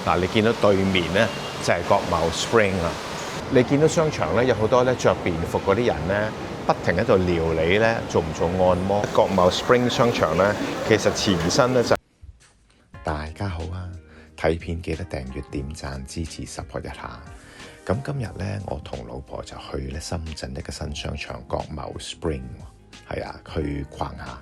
嗱，你見到對面咧就係國貿 Spring 啦。你見到商場咧有好多咧着便服嗰啲人咧，不停喺度撩你咧，做唔做按摩？國貿 Spring 商場咧，其實前身咧就大家好啊！睇片記得訂閱、點讚、支持 support 一下。咁今日咧，我同老婆就去咧深圳一個新商場國貿 Spring， 係啊，去逛下。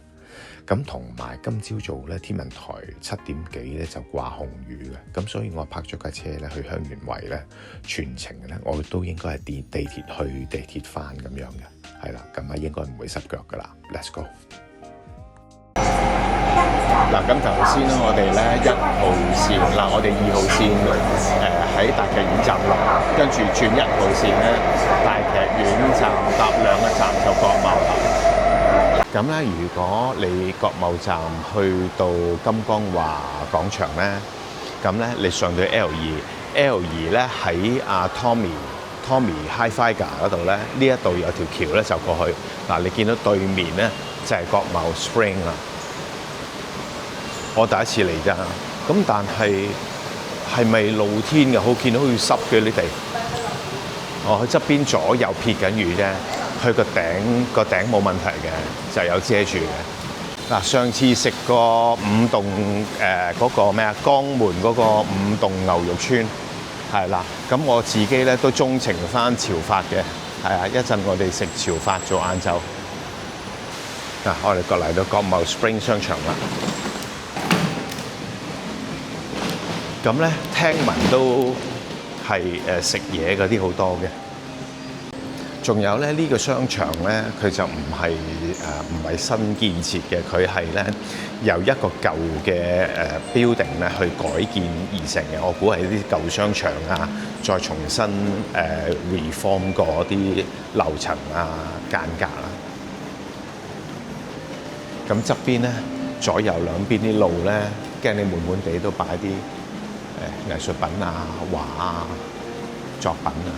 咁同埋今朝早咧，天文台7點幾咧就掛紅雨嘅，咁所以我泊咗架車咧去香園圍咧，全程咧我都應該係地鐵去地鐵翻咁樣嘅，係啦，咁啊應該唔會濕腳噶啦。Let's go。嗱，咁頭先咧，我哋咧1號線，嗱，我哋2號線喺大劇院站落，跟住轉1號線咧，大劇院站搭2個站就國貿啦。咁咧，如果你國貿站去到金光華廣場咧，咁咧你上到 L2 咧喺阿 Tommy Hi-Fi 嗰度咧，呢一度有條橋咧就過去。嗱，你見到對面咧就係國貿 Spring 啦。我第一次嚟咋，咁但係咪露天嘅？好見到好似濕嘅呢地。佢側邊左右撇緊雨啫。佢個頂冇問題嘅，就有遮住嘅。嗱，上次食過5棟嗰個咩啊，江門嗰個5棟牛肉串，係啦。咁我自己咧都鍾情翻潮發嘅，係啊。一陣我哋食潮發做晏晝。嗱，我哋過嚟到國貿 Spring 商場啦。咁咧聽聞都係食嘢嗰啲好多嘅。仲有咧，呢個商場咧，佢就唔係新建設嘅，佢係咧由一個舊嘅building 咧去改建而成嘅。我估係啲舊商場啊，再重新reform 過啲樓層啊、間隔啦。咁側邊咧，左右兩邊啲路咧，驚你悶悶地都擺啲藝術品啊、畫啊、作品啊。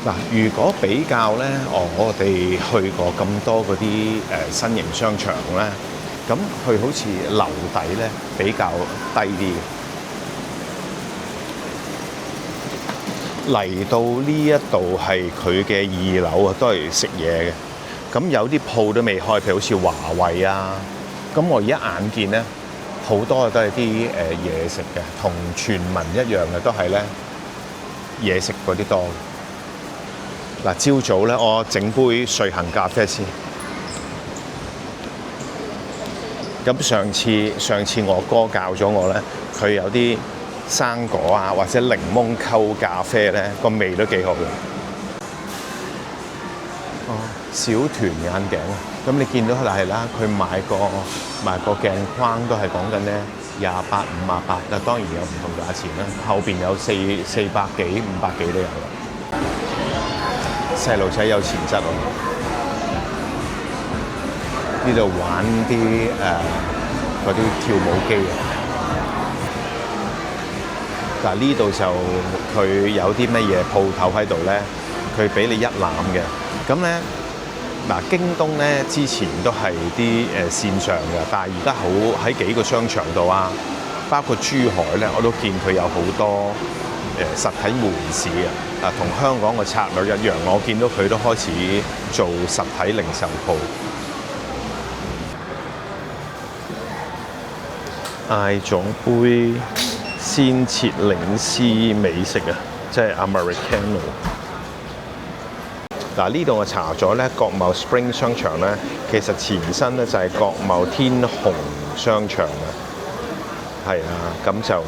嗱，如果比較咧，我哋去過咁多嗰啲新型商場咧，咁佢好似樓底咧比較低啲嘅。嚟到呢一度係佢嘅2樓啊，都係食嘢嘅。咁有啲鋪都未開，譬如好似華為啊。咁我而家眼見咧，好多都係啲嘢食嘅，同全民一樣嘅，都係咧嘢食嗰啲多。嗱，朝早咧，我整杯瑞幸咖啡先。咁上次我哥教咗我咧，佢有啲生果啊，或者檸檬溝咖啡咧，個味都幾好嘅。小團眼鏡啊，咁你見到係啦，佢買個鏡框都係講緊咧28、58，當然有唔同價錢啦。後邊有400幾、500幾都有啦。細路仔有潛質喎！呢度玩啲嗰啲跳舞機啊！嗱，呢度就佢有啲乜嘢鋪頭喺度咧，佢俾你一攬嘅。咁咧，嗱，京東咧之前都係啲線上嘅，但係而家好喺幾個商場度啊，包括珠海咧，我都見佢有好多實體門市嘅。同香港嘅策略一樣，我見到佢都開始做實體零售鋪。嗌咗杯鮮切檸絲美式啊，即係 Americano。嗱，呢度我查咗咧，國貿 Spring 商場咧，其實前身咧就係國貿天虹商場啊。係啊，咁就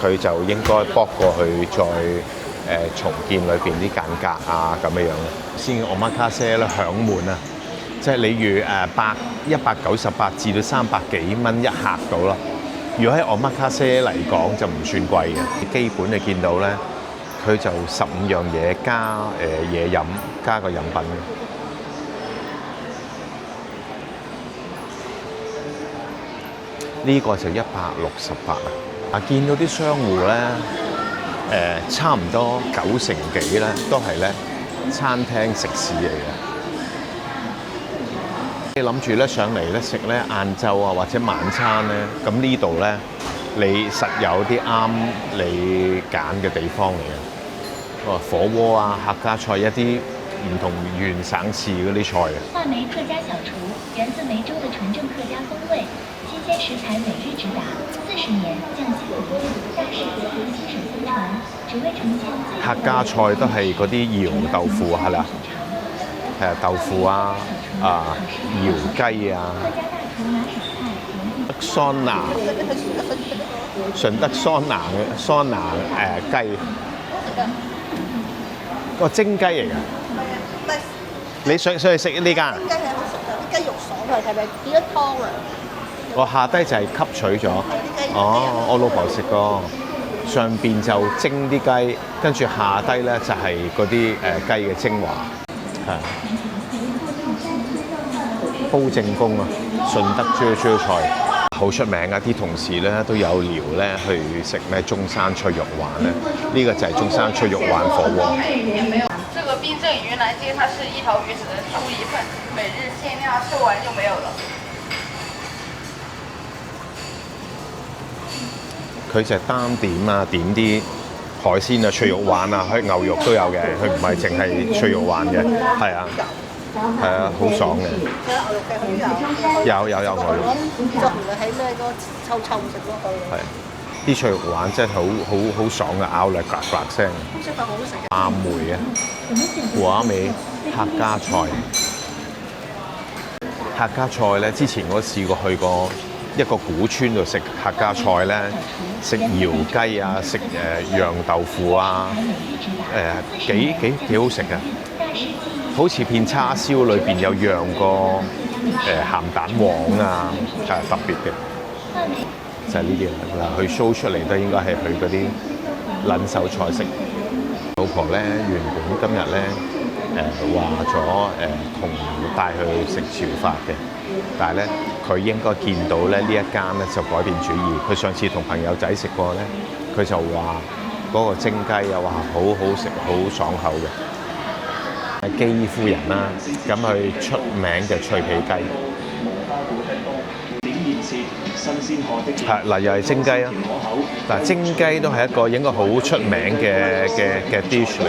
佢就應該駁過去再重建裏邊啲間隔啊咁樣。先omakase咧響門啊，即係你預198至到300幾蚊一客到啦。如果喺omakase嚟講就唔算貴嘅，基本你見到咧，佢就15樣嘢加嘢飲加個飲品嘅。呢個就168啊！見到啲商戶咧，差唔多90%幾咧，都係咧餐廳食肆嚟嘅。你諗住咧上嚟咧食咧晏晝啊或者晚餐咧，咁呢度咧你實有啲啱你揀嘅地方嚟嘅。火鍋啊、客家菜一啲唔同縣省市嗰啲菜啊。話梅客家小廚源自梅州的純正客家風味，新鮮食材每日直達，40年匠心獨具，大師傅親手相傳，只為呈現最客家菜都係嗰啲瑤豆腐係啦，係豆腐啊、瑤雞啊、桑拿、順德桑拿雞，個蒸雞嚟㗎。你上去食呢間？雞係好食㗎，啲雞肉爽啊，係咪變咗湯啊？我下低就係吸取咗。哦，我老婆食過，上邊就蒸啲雞，跟住下低咧就係嗰啲雞嘅精華，係煲正宗啊！順德豬菜好出名啊！啲同事咧都有聊咧去食咩中山脆肉丸咧，呢個就係中山脆肉丸火鍋。這個冰鎮雲南雞，它是一條魚只能出一份，每日限量，售完就沒有了。佢就係單點啊，點啲海鮮啊、脆肉丸啊，佢牛肉都有嘅，佢唔係淨係脆肉丸嘅，係啊，係啊，好爽嘅。有牛肉。就唔係喺咩嗰臭食嗰度。係，啲脆肉丸真係好爽嘅，咬嚟㗎㗎聲。食法好好食嘅。阿梅啊，和美客家菜。客家菜咧，之前我試過去過一個古村度食客家菜咧，食瑤雞啊，食釀豆腐啊，幾好食嘅，好似片叉燒裏邊有釀個鹹蛋黃啊，係特別嘅，就係呢啲啦。嗱，佢 show 出嚟都應該係佢嗰啲撚手菜式。老婆咧原本今日咧話咗同帶佢食潮法嘅，但係咧佢應該見到咧呢一間咧就改變主意。佢上次同朋友仔食過咧，佢就話嗰個蒸雞又話好好食，好爽口嘅。係基夫人啦，咁佢出名嘅脆皮雞。係嗱，又係蒸雞啊！嗱，蒸雞都係一個應該好出名嘅dish 嚟。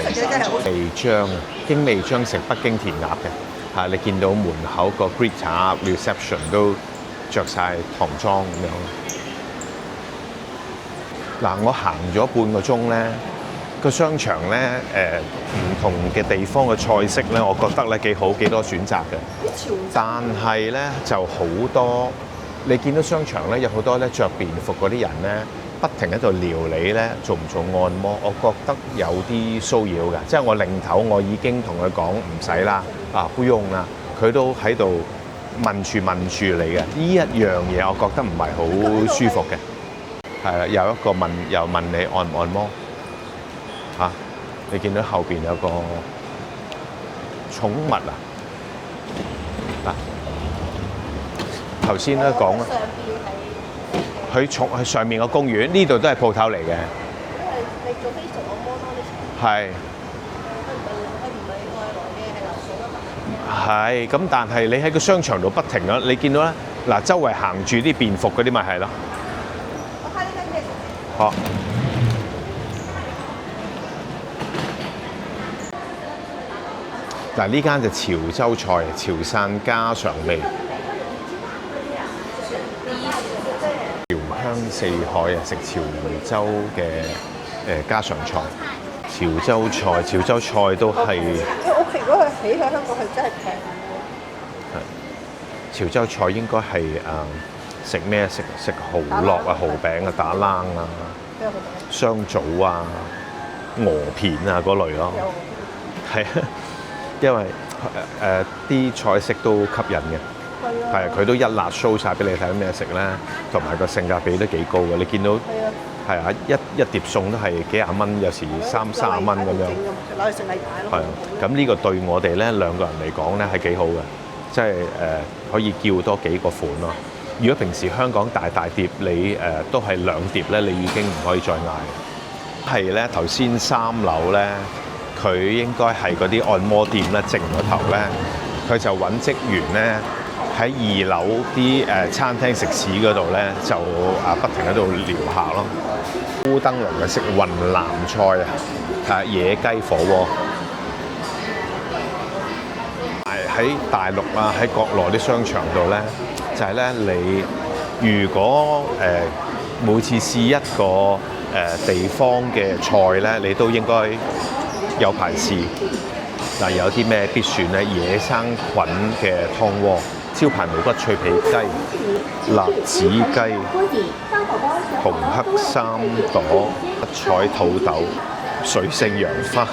味漿啊，經味漿食北京填鴨嘅嚇，你見到門口個 greeter reception 都着晒唐裝咁樣。嗱，我行咗半個鐘咧，個商場咧唔同嘅地方嘅菜式咧，我覺得咧幾好，幾多選擇嘅。但係咧就好多。你見到商場咧有好多咧着便服嗰啲人咧，不停喺度撩你咧，做唔做按摩？我覺得有啲騷擾嘅，即係我擰頭我已經同佢講唔使啦，不用啦，佢都喺度問住你嘅。呢一樣嘢我覺得唔係好舒服嘅。係啦，有一個又問你按唔按摩嚇？你見到後邊有個寵物啊？頭先都講啦，佢上面個公園，呢度都係鋪頭嚟嘅。你做非常按摩多啲。係。係，咁但係你喺個商場度不停啊，你見到咧嗱，周圍行住啲便服嗰啲咪係咯。我睇呢間咩？好。嗱，呢間就潮州菜，潮汕家常味。潮香四海啊，食潮州嘅家常菜。潮州菜都係。我屋企如果佢起喺香港係真係平。潮州菜應該係食咩？食蠔烙啊、蠔餅啊、打冷啊、雙棗啊、鵝片啊嗰類咯。係啊，因為啲菜式都吸引嘅。係啊，佢都一辣 show 晒俾你睇咩食咧，同埋個性價比都幾高嘅。你見到係啊，一碟餸都係幾廿蚊，有時30蚊咁樣。攞去食例牌咯。係啊，咁呢個對我哋咧兩個人嚟講咧係幾好嘅，即係可以叫多幾個款咯。如果平時香港大碟，你都係2碟咧，你已經唔可以再嗌。係咧，頭先3樓咧，佢應該係嗰啲按摩店咧，正個頭咧，佢就揾職員咧。喺2樓啲餐廳食肆嗰度咧，就不停喺度撩客咯。烏燈籠嘅食雲南菜啊，野雞火鍋。喺大陸啊，喺國內啲商場度咧，就係咧你如果每次試一個地方嘅菜咧，你都應該有排試。嗱，有啲咩必選咧？野生菌嘅湯鍋、招牌無骨脆皮雞、辣子雞、紅黑三朵、彩土豆、水性楊花，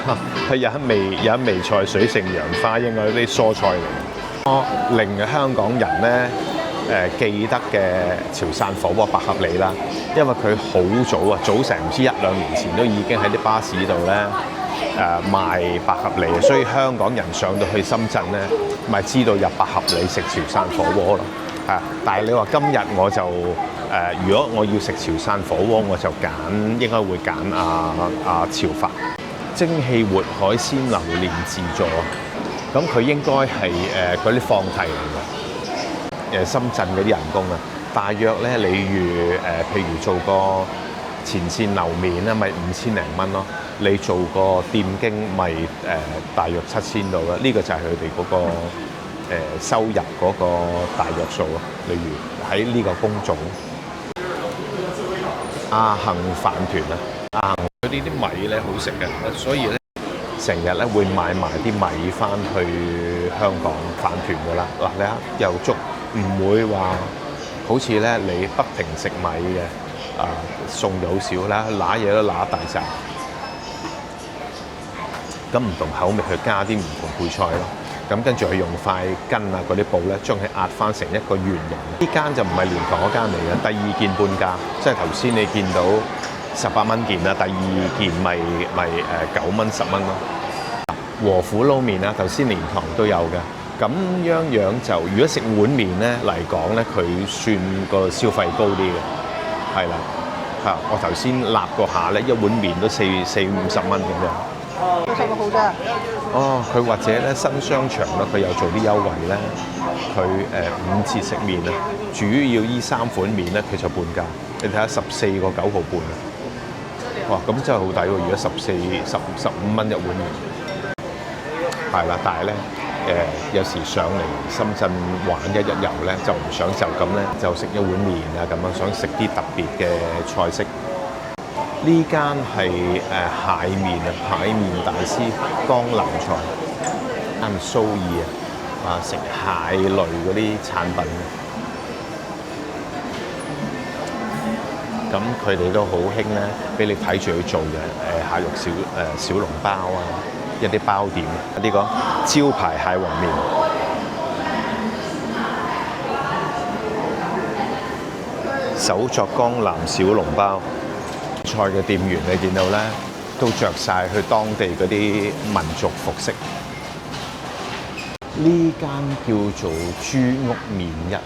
係有一味菜水性楊花，應該啲蔬菜嚟。令香港人咧記得嘅潮汕火鍋百合利啦，因為佢好早啊，早成唔知1-2年前都已經喺啲巴士度咧賣百合利，所以香港人上到去深圳咧，咪知道入百合利食潮汕火鍋咯。但係你話今日我就如果我要食潮汕火鍋，我就應該會揀潮發蒸汽活海鮮榴蓮自助。咁佢應該係嗰啲放題嚟嘅，深圳嗰啲人工啊，大約咧，你譬如做個前線樓面咧，咪5000零蚊咯。你做個店經咪大約7000到啦。呢個就係佢哋嗰個收入嗰個大約數咯。例如喺呢個工種，阿幸飯團啊，佢呢啲米咧好食嘅，所以咧成日咧會買埋啲米翻去香港飯團噶啦。嗱，你睇又粥，唔會話好似咧你不停食米嘅餸就好少啦，揦嘢都揦大扎。咁唔同口味去加啲唔同配菜咯。咁跟住佢用塊巾啊嗰啲布咧，將佢壓翻成一個圓形。呢間就唔係蓮塘嗰間嚟嘅，第2件半價，即係頭先你見到18蚊件啦，第2件咪9蚊10蚊咯。和府撈麵啊，頭先蓮塘都有嘅。咁樣就如果食碗麵咧嚟講咧，佢算個消費高啲嘅，係啦。我頭先立過下咧，一碗麵都40-50蚊咁樣。有什麼好啫？佢或者咧新商場咧，佢有做啲優惠咧，佢5折食麵啊，主要依3款麵咧，佢就半價。你睇下14個9毫半啊！哇，咁真係好抵喎！如果15蚊一碗麵，係啦，但係咧有時上嚟深圳玩一日遊咧，就唔想就咁咧就食一碗麵啊咁樣，想食啲特別嘅菜式。呢間係蟹麵啊，蟹麵大師江南菜，間蘇爾食蟹類嗰啲產品。咁佢哋都好興咧，俾你睇住去做嘅蟹肉小籠包啊，一啲包點，呢個招牌蟹黃麵。手作江南小籠包。菜嘅店員你見到咧，都着晒去當地嗰啲民族服飾。呢間叫做豬屋麵一啊，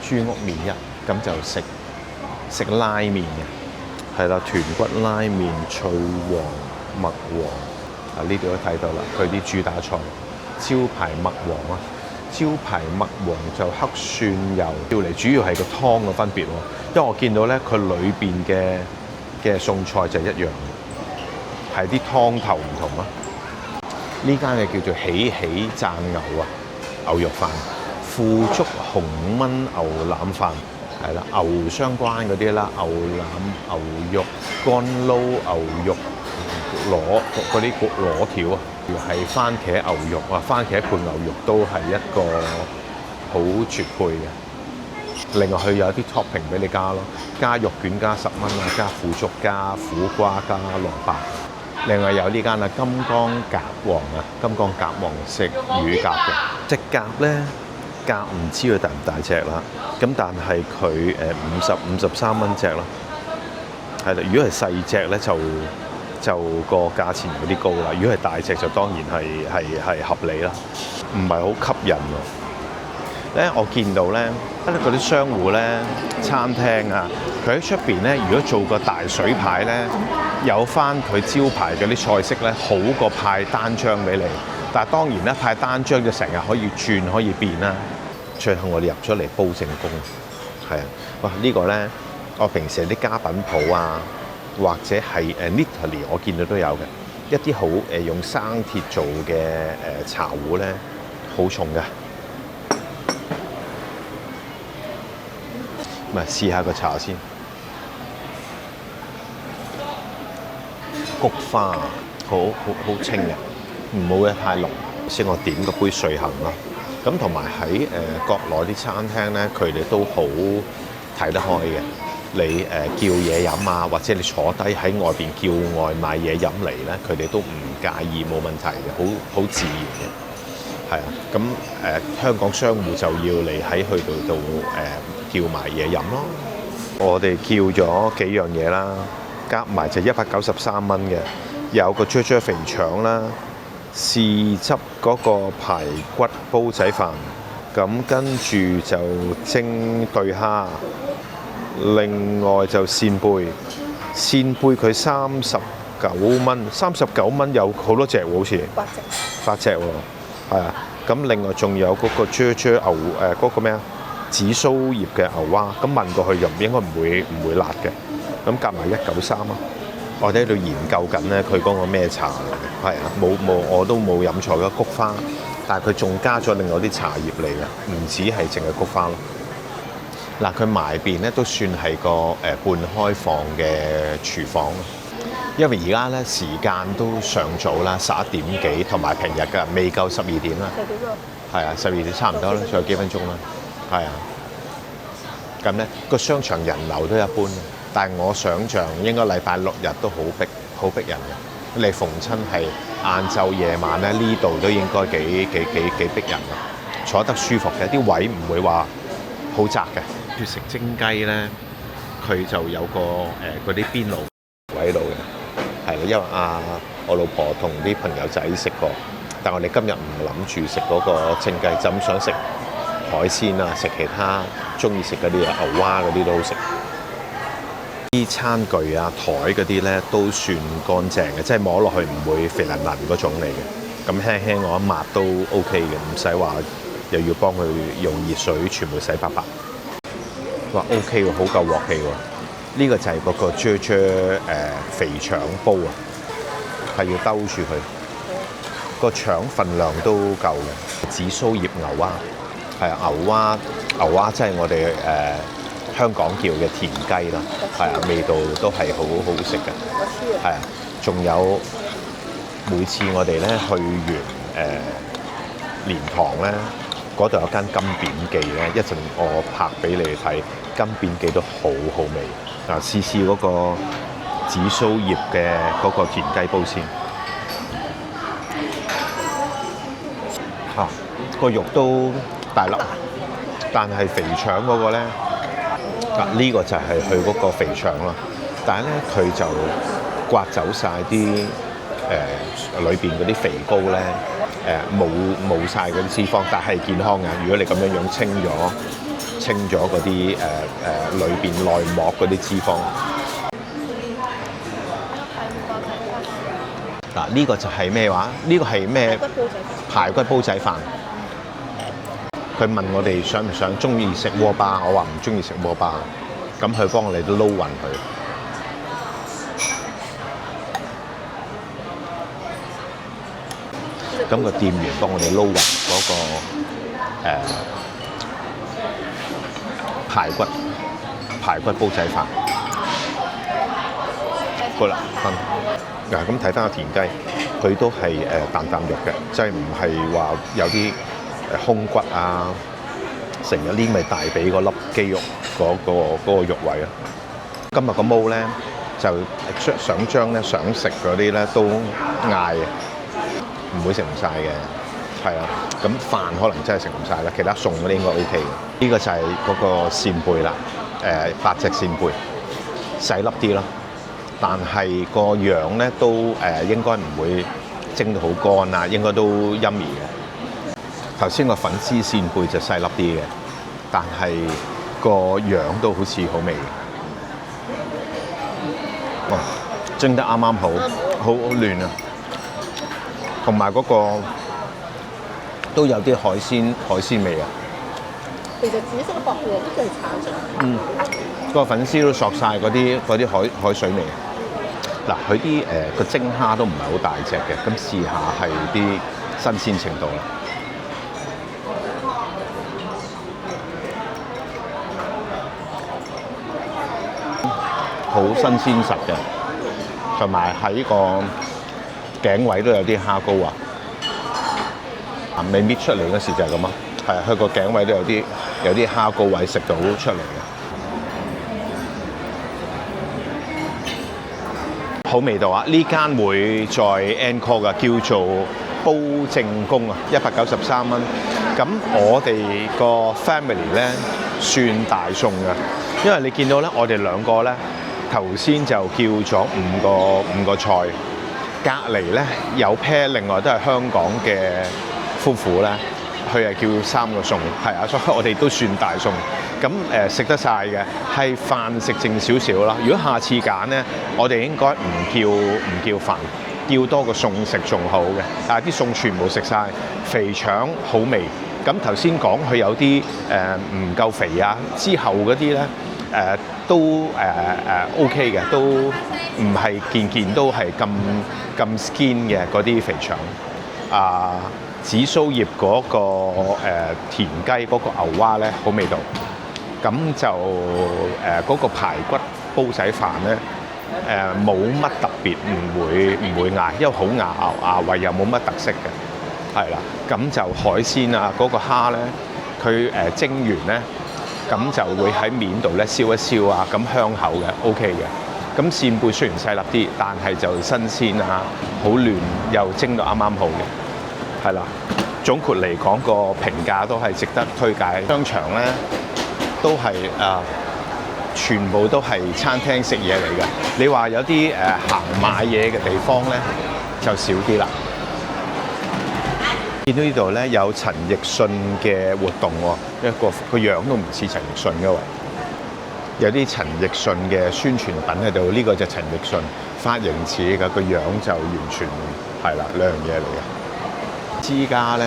豬屋麵一，咁就食拉麵嘅，係啦，豚骨拉麵、脆黃、麥黃呢啲都睇到啦。佢啲主打菜，招牌麥黃啊，招牌麥黃就黑蒜油，調嚟主要係個湯嘅分別喎。因為我見到咧，佢裏邊嘅餸菜就一樣，係啲湯頭唔同咯。呢間嘅叫做喜喜炸牛啊，牛肉飯、腐竹紅燜牛腩飯，係啦，牛相關嗰啲啦，牛腩、牛肉、乾撈牛肉、嗰啲螺條啊，係番茄牛肉啊，番茄配牛肉都係一個好絕配嘅。另外佢有啲 topping 俾你加咯，加肉卷加10蚊啊，加腐竹加苦瓜加蘿蔔。另外有呢間啊金剛甲王啊，金剛甲王食乳鴿嘅，隻鴿咧鴿唔知佢大唔大隻啦，咁但係佢53蚊隻咯，係啦。如果係細隻咧就個價錢有啲高啦，如果係大隻就當然係合理啦，唔係好吸引喎。咧我見到咧嗰啲商戶咧餐廳啊，佢喺出邊咧，如果做個大水牌咧，有翻佢招牌嗰啲菜式咧，好過派單張俾你。但係當然咧，派單張就成日可以轉可以變啦。最後我哋入咗嚟煲正宮，係啊，哇！呢個咧，我平時啲家品鋪啊，或者係Italy 我見到都有嘅，一啲好用生鐵做嘅茶壺咧，好重嘅。咪試下個茶先，菊花好清嘅，唔好嘅太濃。先我點個杯瑞幸啦。咁同埋喺國內啲餐廳咧，佢哋都好睇得開嘅。你叫嘢飲啊，或者你坐低喺外邊叫外賣嘢飲嚟咧，佢哋都唔介意，冇問題嘅，好自然嘅。係啊，咁香港商戶就要你喺去到叫埋嘢飲咯。我哋叫咗幾樣嘢啦，夾埋就193蚊嘅，有個啫肥腸啦。豉汁嗰個排骨煲仔飯，咁跟住就蒸對蝦，另外就扇貝佢39蚊，39蚊有好多隻喎，好似8隻喎，係啊。咁另外仲有嗰個啫牛嗰個咩啊紫蘇葉嘅牛蛙，咁聞過去就應該唔會辣嘅，咁夾埋193啊。我哋喺度研究緊咧，佢嗰個咩茶嚟嘅？係啊，我都冇飲錯嘅菊花，但係佢仲加咗另外啲茶葉嚟嘅，唔止係淨係菊花咯。嗱，佢埋邊咧都算係個半開放嘅廚房，因為而家咧時間都尚早啦，11點幾，同埋平日㗎未夠12點啦。係啊，12點差唔多啦，仲有幾分鐘啦。係啊，咁咧個商場人流都一般。但係我想像應該禮拜6日都好逼人嘅。你逢親係晏晝夜晚咧，呢度都應該幾逼人嘅，坐得舒服嘅，啲位唔會話好窄嘅。要食蒸雞咧，佢就有個嗰啲邊爐位喺度嘅，係啦，因為我老婆同啲朋友仔食過，但我哋今日唔諗住食嗰個蒸雞，就咁想食海鮮啊，食其他中意食嗰啲牛蛙嗰啲都好食。啲餐具啊、台嗰啲咧都算乾淨嘅，即係摸落去唔會肥腍腍嗰種嚟嘅。咁輕輕我一抹都 OK 嘅，唔使話又要幫佢用熱水全部洗白白。哇 OK 喎，好夠鑊氣喎！呢個就係嗰個啫肥腸煲啊，係要兜住佢。個腸份量都夠嘅。紫蘇葉牛蛙係啊，牛蛙即係我哋香港叫嘅田雞啦，係啊，味道都係好好食嘅，係啊，仲有每次我哋咧去完蓮塘咧，嗰度有間金扁記咧，一陣我拍俾你哋睇，金扁記都好好味。嗱，試嗰個紫蘇葉嘅嗰個田雞煲先，個肉都大粒，但係肥腸嗰個咧。呢個就係佢嗰個肥腸啦，但係咧佢就刮走晒啲裏邊嗰啲肥膏咧，冇晒嗰啲脂肪，但係健康嘅。如果你咁樣清咗嗰啲裏邊內膜嗰啲脂肪，嗱呢個就係咩話？呢個係咩？排骨煲仔飯。佢問我哋想唔想中意食鍋巴，我話唔中意食鍋巴，咁佢幫我哋都撈勻佢。咁個店員幫我哋撈勻嗰個排骨煲仔飯。好啦，嗱咁睇翻個田雞，佢都係啖啖肉嘅，即係唔係話有啲胸骨啊，成日黏咪大髀嗰粒肌肉嗰個肉位啊。今日個毛咧就想將咧想食嗰啲咧都嗌，唔會食唔晒嘅，係啊。咁飯可能真係食唔晒啦，其他餸嗰啲應該 OK 嘅。呢個就係嗰個扇貝啦，8隻扇貝，細粒啲咯，但係個樣咧都應該唔會蒸到好乾啊，應該都陰兒嘅。頭先個粉絲扇貝就細粒啲嘅，但係個樣都好似好味嘅。哇！蒸得啱啱好，好嫩啊！同埋嗰個都有啲海鮮味啊，其實紫色薄嘅呢個係炒咗。個粉絲都索晒嗰啲海水味。嗱，佢啲個蒸蝦都唔係好大隻嘅，咁試下係啲新鮮程度啦。好新鮮實嘅，同埋喺個頸位都有啲蝦膏啊！未搣出嚟嗰時就係咁啊，係佢個頸位都有啲蝦膏位食到出嚟嘅，好味道啊！呢間會再 encore 嘅，叫做煲正宮啊，193蚊。咁我哋個 family 咧算大餸嘅，因為你見到咧，我哋兩個咧。頭先就叫咗五個菜，隔離咧有 pair，另外都係香港嘅夫婦咧，佢係叫3個餸，係啊，所以我哋都算大餸。咁食得晒嘅，係飯食剩少少啦。如果下次揀咧，我哋應該唔叫飯，叫多個餸食仲好嘅。但係啲餸全部食晒，肥腸好味。咁頭先講佢有啲唔夠肥啊，之後嗰啲咧。都OK 嘅，都唔係件都係咁 skin 嘅嗰啲肥腸。紫蘇葉嗰個田雞嗰個牛蛙咧好味道。咁就嗰個排骨煲仔飯咧冇乜特別，唔會嗌，因為好牙胃又冇乜特色嘅，係啦。咁就海鮮啊，嗰個蝦咧，佢蒸完咧。咁就會喺面度咧燒一燒啊，咁香口嘅 OK 嘅。咁扇貝雖然細粒啲，但係就新鮮啊，好嫩又蒸到啱啱好嘅，係啦。總括嚟講，個評價都係值得推介。商場咧都係全部都係餐廳食嘢嚟嘅。你話有啲行買嘢嘅地方咧就少啲啦。見到呢度咧有陳奕迅嘅活動喎，個樣都唔似陳奕迅嘅喎，有啲陳奕迅嘅宣傳品喺度，呢個就陳奕迅，髮型似嘅，個樣就完全係啦，兩樣嘢嚟嘅。之家咧，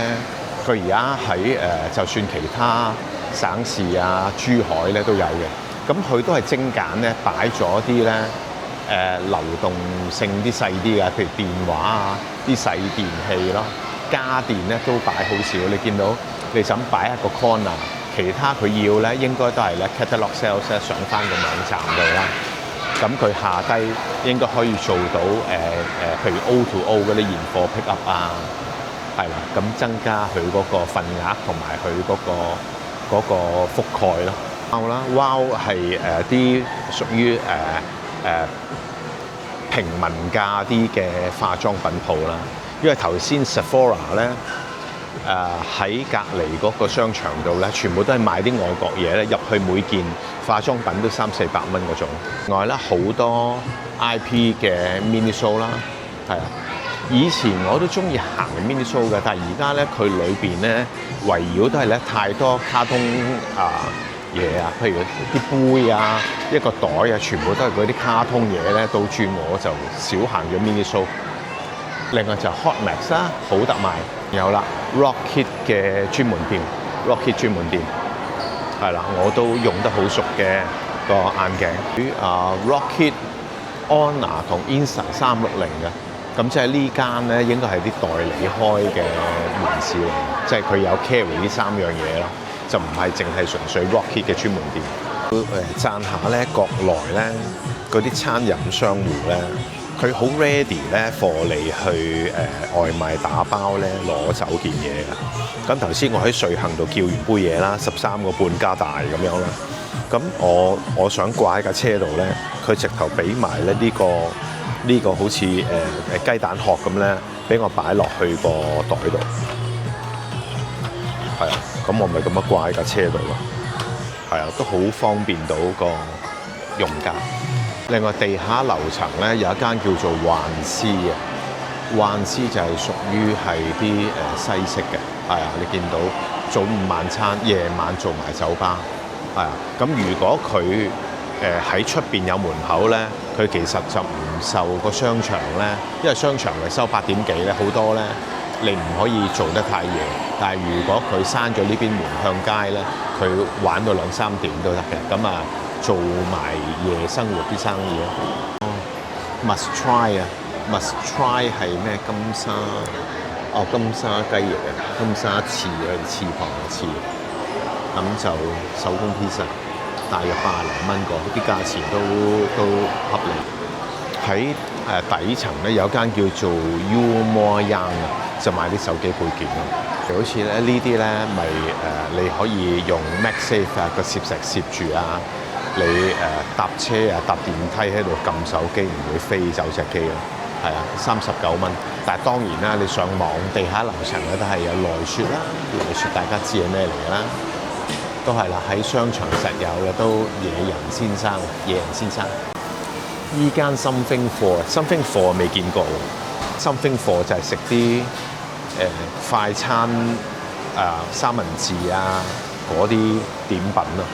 佢而家喺就算其他省市啊、珠海咧都有嘅，咁佢都係精簡咧，擺咗啲咧流動性啲細啲嘅，譬如電話啊、啲細電器咯。家電咧都擺好少，你見到你想擺一個 corner， 其他佢要咧應該都係咧 catalog sales 上翻個網站度啦。咁佢下低應該可以做到譬如 O2O 嗰啲現貨 pick up 啊，係啦，咁增加佢嗰個份額同埋佢嗰個覆蓋咯。Wow 啦 ，Wow 係啲屬於平民價啲嘅化妝品鋪啦。因為頭先 Sephora 咧喺隔離嗰個商場度咧，全部都係賣啲外國嘢咧，入去每件化妝品都300-400蚊嗰種。另外咧好多 IP 嘅 mini show 啦，係啊，以前我都中意行 mini show 嘅，但係而家咧佢裏邊咧圍繞都係咧太多卡通嘢啊，譬如啲杯啊、一個袋啊，全部都係嗰啲卡通嘢咧，倒轉我就少行咗 mini show。另外就 Hot Max 啦，好特賣有啦 ，Rockit 嘅專門店 ，Rockit 專門店係啦，我都用得好熟嘅個眼鏡。Rockit Honor 同 Insta 360嘅，咁即係呢間咧應該係啲代理開嘅門市嚟，即係佢有 carry 呢3樣嘢咯，就唔係淨係純粹 Rockit 嘅專門店。讚下咧國內咧嗰啲餐飲商戶咧。佢好 ready 咧 for 你去外賣打包咧攞走件嘢㗎。咁頭先我喺瑞幸度叫完杯嘢啦，13個半加大咁樣啦。咁我想掛喺架車度咧，佢直頭俾埋咧呢個好似雞蛋殼咁咧，俾我擺落去個袋度。係啊，咁我咪咁樣掛喺架車度咯。係啊，都好方便到個用家。另外地下樓層咧有一間叫做幻思嘅，幻思就係屬於係啲西式嘅，係啊，你見到早午晚餐，夜晚做埋酒吧，係啊。咁如果佢喺出邊有門口咧，佢其實就唔受個商場咧，因為商場係收8點幾咧，好多咧你唔可以做得太夜。但係如果佢閂咗呢邊門向街咧，佢玩到2、3點都得嘅。咁啊，做埋夜生活啲生意咯。Must try 啊，must try 係咩？金沙金沙雞翼啊，金沙翅啊，翅膀嘅翅。咁就手工披薩，大約80零蚊個，啲價錢都合理。喺底層咧有間叫做 Umore Young 啊，就賣啲手機配件咯。好似咧呢啲咧咪你可以用 MagSafe 個攝石攝住啊，你搭車啊搭電梯喺度撳手機唔會飛走隻機咯。係啊，39蚊。但係當然啦，你上網地下樓層咧都係有奈雪啦，奈雪大家知係咩嚟㗎啦？都係啦，喺商場實有嘅都野人先生。依間 Something For 未見過喎。Something For 就係食啲快餐三文治啊嗰啲點品咯。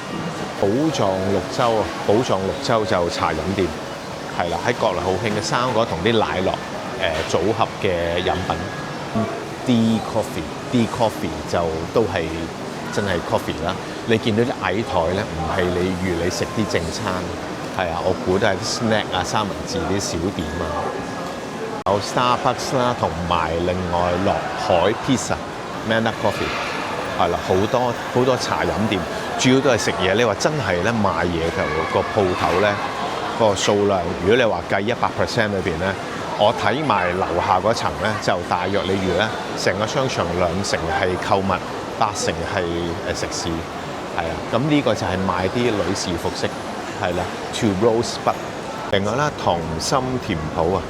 寶藏綠洲啊，寶藏綠洲就茶飲店，係啦，喺國內好興嘅生果同啲奶酪組合嘅飲品。D Coffee 就都係真係 coffee 啦。你見到啲矮台咧，唔係你預你食啲正餐，係啊，我估都係啲 snack 啊、三文治啲小點啊。有 Starbucks 啦，同埋另外落海 Pizza、Manna Coffee 係啦，好多茶飲店，主要都係食嘢。你話真係咧賣嘢嘅個鋪頭咧，個數量，如果你話計100% 裏邊咧，我睇埋樓下嗰層咧，就大約你預咧，成個商場2成係購物，8成係食肆，係啊。咁呢個就係賣啲女士服飾，係啦。To Rosebud， 另外啦，溏心甜鋪啊，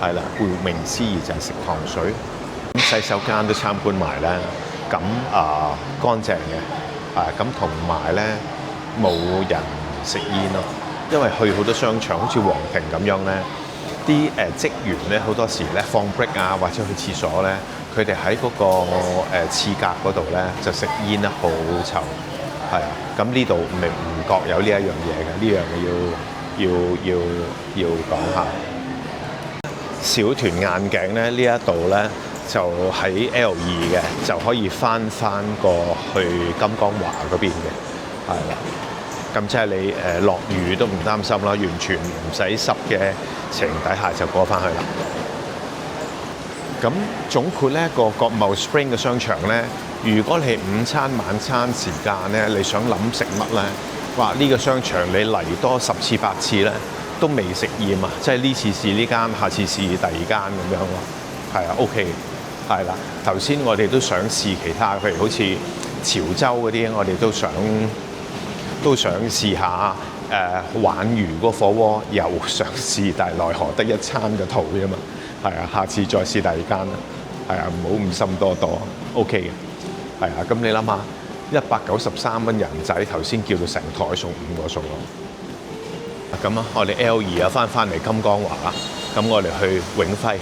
係啦，顧名思義就係食糖水。咁洗手間都參觀埋啦，咁乾淨嘅，咁同埋咧冇人食煙咯，因為去好多商場，好似皇庭咁樣咧。啲職員咧好多時咧放 break 啊，或者去廁所咧，佢哋喺嗰個廁格嗰度咧就食煙咧，好臭，係啊。咁呢度唔覺有呢一樣嘢嘅，呢樣嘢要講下。小團眼鏡咧呢一度咧就喺 L2嘅，就可以翻過去金剛華嗰邊嘅，係啦。咁即係你落雨都唔擔心啦，完全唔使濕嘅情底下就過翻去啦。咁總括呢個國貿 Spring 嘅商場咧，如果你係午餐晚餐時間咧，你想諗食乜咧？哇！呢個商場你嚟多10次8次咧，都未食厭啊！即係呢次試呢間，下次試第二間咁樣咯。係啊 ，OK， 係啦。頭先我哋都想試其他，譬如好似潮州嗰啲，我哋都想試下鯇魚嗰火鍋，又想試，但係奈何得一餐嘅肚啫嘛。係啊，下次再試第二間啦。係啊，唔好咁心多，OK 嘅。係啊，咁你諗下，193蚊人仔，頭先叫到成台送5個餸咯。咁啊，我哋 L2啊翻嚟金剛華啦，咁我哋去永輝。